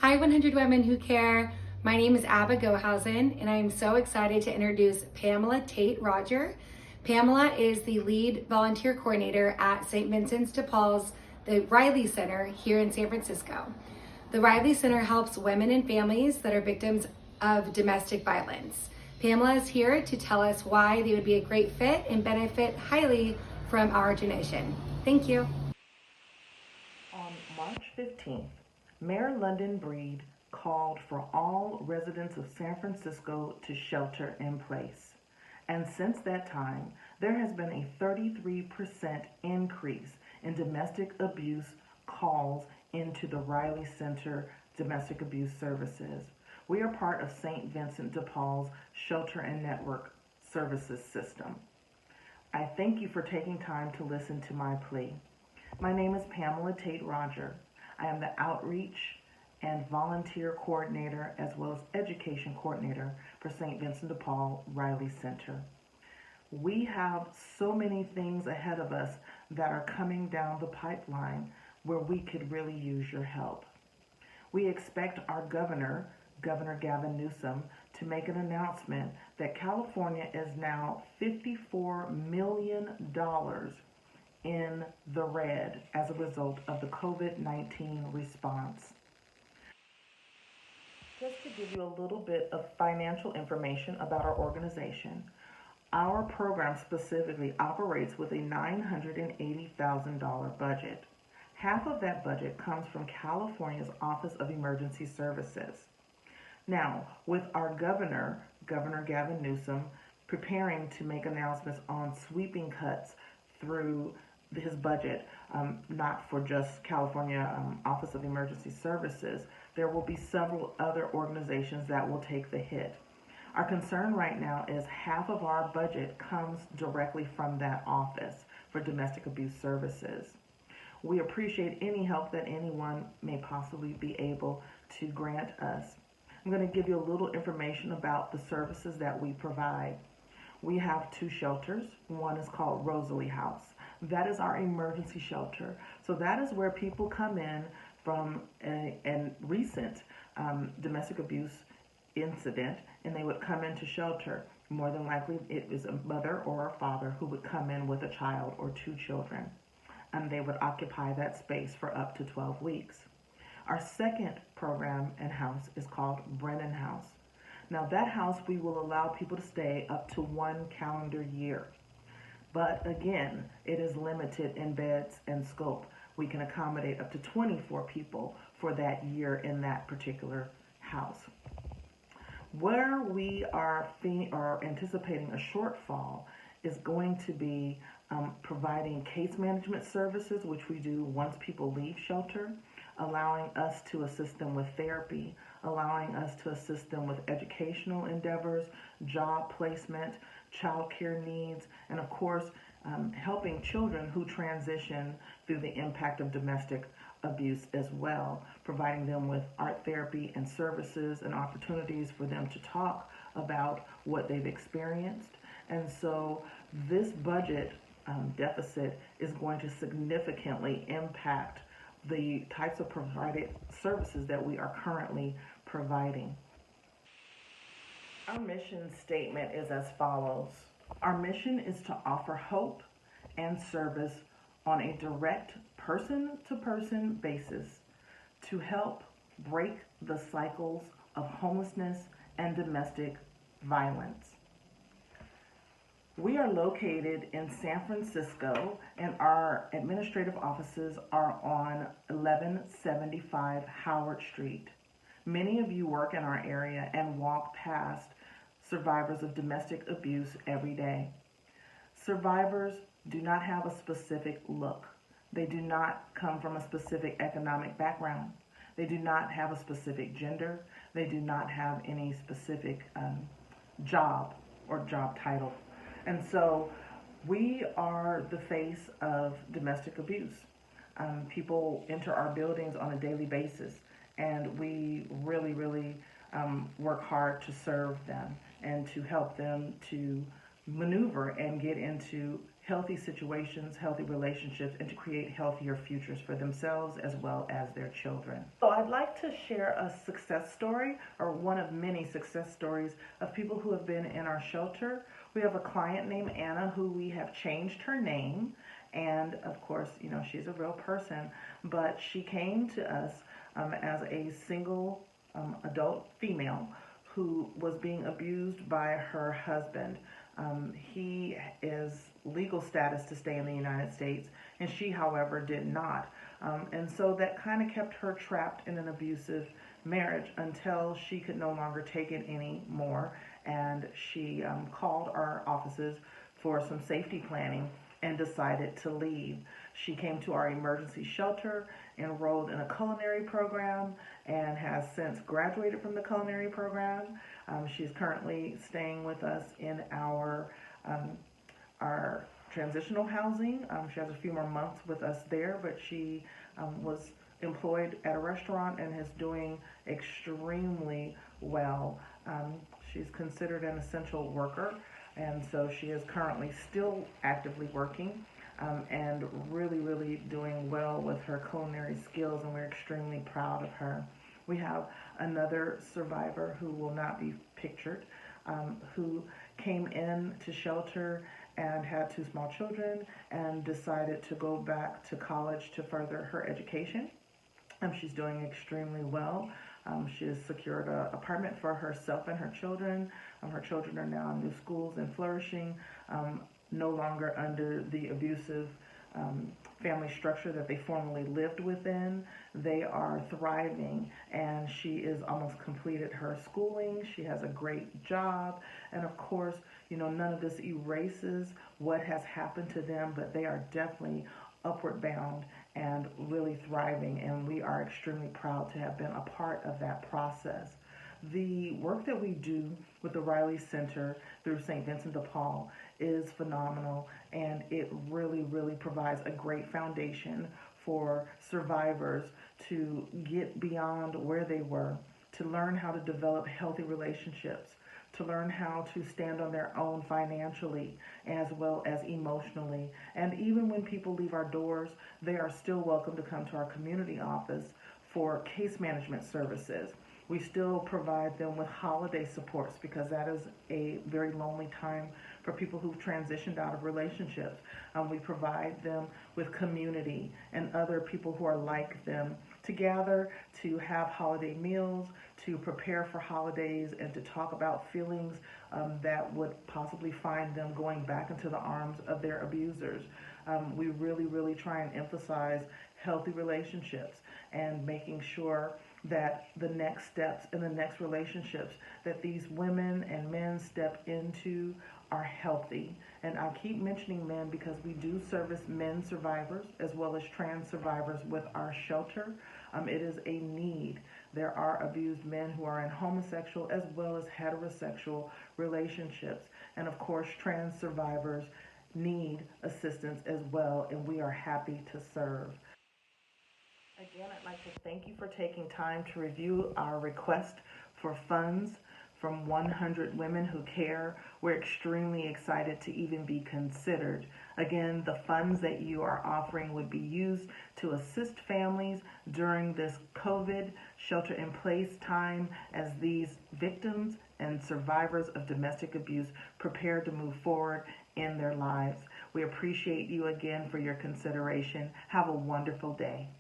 Hi, 100 Women Who Care. My name is Abba Gohausen, and I am so excited to introduce Pamela Tate Roger. Pamela is the lead volunteer coordinator at St. Vincent de Paul's, the Riley Center here in San Francisco. The Riley Center helps women and families that are victims of domestic violence. Pamela is here to tell us why they would be a great fit and benefit highly from our donation. Thank you. On March 15th, Mayor London Breed called for all residents of San Francisco to shelter in place. And since that time, there has been a 33% increase in domestic abuse calls into the Riley Center Domestic Abuse Services. We are part of St. Vincent de Paul's Shelter and Network Services system. I thank you for taking time to listen to my plea. My name is Pamela Tate Roger. I am the Outreach and Volunteer Coordinator as well as Education Coordinator for St. Vincent de Paul Riley Center. We have so many things ahead of us that are coming down the pipeline where we could really use your help. We expect our governor, Governor Gavin Newsom, to make an announcement that California is now $54 million in the red as a result of the COVID-19 response. Just to give you a little bit of financial information about our organization, our program specifically operates with a $980,000 budget. Half of that budget comes from California's Office of Emergency Services. Now, with our governor, Governor Gavin Newsom, preparing to make announcements on sweeping cuts through his budget, not for just California Office of Emergency Services, there will be several other organizations that will take the hit. Our concern right now is half of our budget comes directly from that office for domestic abuse services. We appreciate any help that anyone may possibly be able to grant us. I'm going to give you a little information about the services that we provide. We have 2 shelters. One is called Rosalie House. That is our emergency shelter. So that is where people come in from a recent domestic abuse incident, and they would come into shelter. More than likely, it was a mother or a father who would come in with a child or 2 children. And they would occupy that space for up to 12 weeks. Our second program and house is called Brennan House. Now that house, we will allow people to stay up to 1 calendar year. But again, it is limited in beds and scope. We can accommodate up to 24 people for that year in that particular house. Where we are anticipating a shortfall is going to be providing case management services, which we do once people leave shelter, allowing us to assist them with therapy, allowing us to assist them with educational endeavors, job placement, child care needs, and of course, helping children who transition through the impact of domestic abuse as well, providing them with art therapy and services and opportunities for them to talk about what they've experienced. And so this budget deficit is going to significantly impact the types of provided services that we are currently providing. Our mission statement is as follows. Our mission is to offer hope and service on a direct person-to-person basis to help break the cycles of homelessness and domestic violence. We are located in San Francisco, and our administrative offices are on 1175 Howard Street. Many of you work in our area and walk past survivors of domestic abuse every day. Survivors do not have a specific look. They do not come from a specific economic background. They do not have a specific gender. They do not have any specific job or job title. And so we are the face of domestic abuse. People enter our buildings on a daily basis, and we really work hard to serve them and to help them to maneuver and get into healthy situations, healthy relationships, and to create healthier futures for themselves as well as their children. So I'd like to share a success story, or one of many success stories of people who have been in our shelter. We have a client named Anna who we have changed her name, and of course, she's a real person, but she came to us as a single adult female who was being abused by her husband. He is legal status to stay in the United States, and she, however, did not. And so that kind of kept her trapped in an abusive marriage until she could no longer take it anymore. And she called our offices for some safety planning and decided to leave. She came to our emergency shelter, enrolled in a culinary program, and has since graduated from the culinary program. She's currently staying with us in our transitional housing. She has a few more months with us there, but she was employed at a restaurant and is doing extremely well. She's considered an essential worker, and so she is currently still actively working and really doing well with her culinary skills, and we're extremely proud of her. We have another survivor who will not be pictured, who came in to shelter and had 2 small children and decided to go back to college to further her education. She's doing extremely well. She has secured an apartment for herself and her children. Her children are now in new schools and flourishing, no longer under the abusive family structure that they formerly lived within. They are thriving, and she is almost completed her schooling. She has a great job, and of course, none of this erases what has happened to them, but they are definitely upward bound and really thriving, and we are extremely proud to have been a part of that process. The work that we do with the Riley Center through St. Vincent de Paul is phenomenal, and it really provides a great foundation for survivors to get beyond where they were, to learn how to develop healthy relationships, to learn how to stand on their own financially as well as emotionally. And even when people leave our doors, they are still welcome to come to our community office for case management services. We still provide them with holiday supports because that is a very lonely time for people who've transitioned out of relationships. We provide them with community and other people who are like them to gather, to have holiday meals, to prepare for holidays, and to talk about feelings that would possibly find them going back into the arms of their abusers. We really try and emphasize healthy relationships and making sure that the next steps in the next relationships that these women and men step into are healthy. And I keep mentioning men because we do service men survivors as well as trans survivors with our shelter. It is a need. There are abused men who are in homosexual as well as heterosexual relationships. And of course, trans survivors need assistance as well, and we are happy to serve. Again, I'd like to thank you for taking time to review our request for funds from 100 Women Who Care. We're extremely excited to even be considered. Again, the funds that you are offering would be used to assist families during this COVID shelter-in-place time as these victims and survivors of domestic abuse prepare to move forward in their lives. We appreciate you again for your consideration. Have a wonderful day.